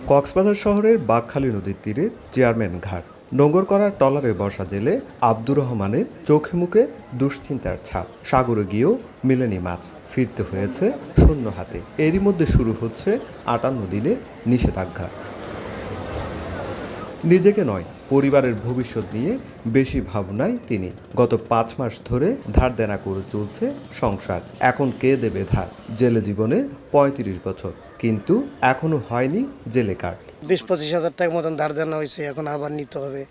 কক্সবাজার শহরের বাঁকখালী নদীর তীরে চেয়ারম্যান ঘাট নোঙর করা ট্রলারে বসা জেলে আব্দুর রহমানের চোখে মুখে দুশ্চিন্তার ছাপ। সাগরে গিয়েও মেলেনি মাছ, ফিরতে হয়েছে শূন্য হাতে। এরই মধ্যে শুরু হচ্ছে 58 দিনের নিষেধাজ্ঞা। নিজেকে নয়, পরিবারের ভবিষ্যৎ নিয়ে বেশি ভাবনায় তিনি। গত 5 মাস ধরে ধার দেনা করে চলছে সংসার। এখন কে দেবে ধার? জেলে জীবনে 35 বছর, কিন্তু এখনো হয়নি জেলে কার্ড। 20-25 হাজার টাকা মতন ধার দেনা হয়েছে, এখন আবার নিতে হবে।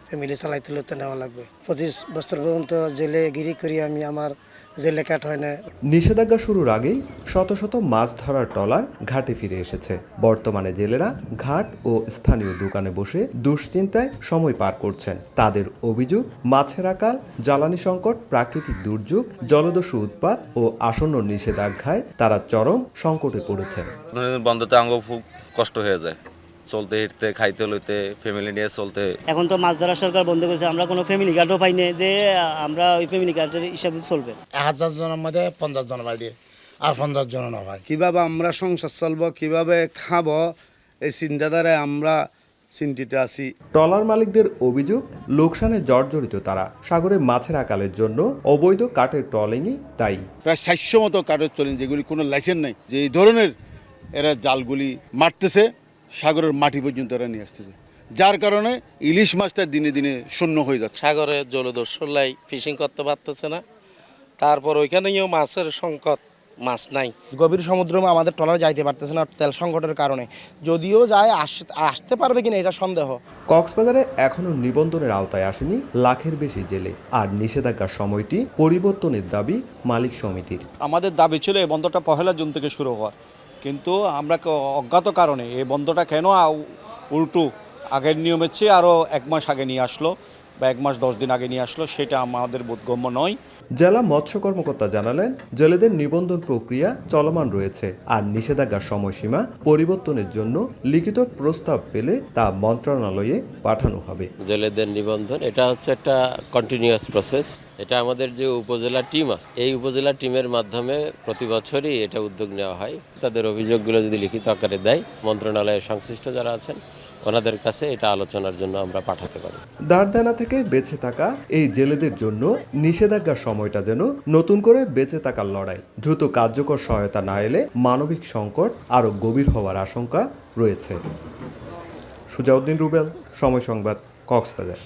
ফ্যামিলি চালাইতে লইতে নেওয়া লাগবে। 25 বছর পর্যন্ত জেলে গিরি করি আমি, আমার জেলে কাট হয় না। নিষেধাজ্ঞা শুরুর আগেই শত শত মাছ ধরার ট্রলার ঘাটে ফিরে এসেছে। বর্তমানে জেলেরা ঘাট ও স্থানীয় দোকানে বসে দুশ্চিন্তায় সময় পার করছেন। তাদের অভিযোগ, মাছের আকাল, জ্বালানি সংকট, প্রাকৃতিক দুর্যোগ, জলদস্যু উৎপাত ও আসন্ন নিষেধাজ্ঞায় তারা চরম সংকটে পড়েছেন। বন্ধতে আঙ্গ খুব কষ্ট হয়ে যায়, চলতে হিরতে, খাইতে লইতে, ফ্যামিলি নিয়ে চলতে। এখন তো মাছ ধরা সরকার বন্ধ করেছে, আমরা কোনো ফ্যামিলি কার্ডও পাই না যে আমরা ওই ফ্যামিলি কার্ডের হিসাবে চলবে। 1000 জনের মধ্যে 50 জন পাই দিয়ে, আর 50 জন না ভাই। কিভাবে আমরা সংসার চলবো, কিভাবে খাবো, এই চিন্তাধারে আমরা চিন্তিত আছি। ট্রলার মালিকদের অভিযোগ, লোকসানে জর্জরিত তারা। সাগরে মাছের আকালের জন্য অবৈধ কাঠের ট্রলিংই দায়ী। প্রায় 400 মতো কাঠের ট্রলিং, যেগুলি কোনো লাইসেন্স নেই, যে এই ধরনের এরা জালগুলি মারতেছে, সাগরের মাটি পর্যন্ত এরা নিয়ে আসতেছে, যার কারণে ইলিশ মাছটা দিনে দিনে শূন্য হয়ে যাচ্ছে। সাগরে জলদস্যুলাই ফিশিং করতে পারতেছে না, তারপর ওইখানেও মাছের সংকট, মাছ নাই। গভীর সমুদ্র আমাদের ট্রলার যাইতে পারতেছে না তেল সংকটের কারণে। যদিও যায়, আসতে পারবে কিনা এটা সন্দেহ। কক্সবাজারে এখনো নিবন্ধনের আওতায় আসেনি লাখের বেশি জেলে। আর নিষেধাজ্ঞার সময়টি পরিবর্তনের দাবি মালিক সমিতির। আমাদের দাবি ছিল এই বন্ধটা 1 জুন থেকে শুরু হওয়ার, কিন্তু আমরা অজ্ঞাত কারণে এই বন্ধটা কেন উল্টো আগের নিয়মের চেয়ে আরও 1 মাস আগে নিয়ে আসলো বা 1 মাস 10 দিন আগে নিয়ে আসলো, সেটা আমাদের বোধগম্য নয়। জেলা মৎস্য কর্মকর্তা জানালেন, জেলেদের নিবন্ধন প্রক্রিয়া চলমান রয়েছে। আর নিষেধাজ্ঞার সময়সীমা পরিবর্তনের জন্য লিখিত প্রস্তাব পেলে তা মন্ত্রণালয়ে পাঠানো হবে। জেলেদের নিবন্ধন এটা হচ্ছে একটা কন্টিনিউয়াস প্রসেস। এটা আমাদের যে উপজেলা টিম আছে, এই উপজেলা টিমের মাধ্যমে প্রতি বছরই এটা উদ্যোগ নেওয়া হয়। তাদের অভিযোগগুলো যদি লিখিত আকারে দেয়, মন্ত্রণালয়ের সংশ্লিষ্ট যারা আছেন ওনাদের কাছে এটা আলোচনার জন্য আমরা পাঠাতে পারি। দারদানা থেকে বেঁচে থাকা এই জেলেদের জন্য নিষেধাজ্ঞার সময়টা যেন নতুন করে বেঁচে থাকার লড়াই। দ্রুত কার্যকর সহায়তা না এলে মানবিক সংকট আরও গভীর হওয়ার আশঙ্কা রয়েছে। সুজাউদ্দিন রুবেল, সময় সংবাদ, কক্সবাজার।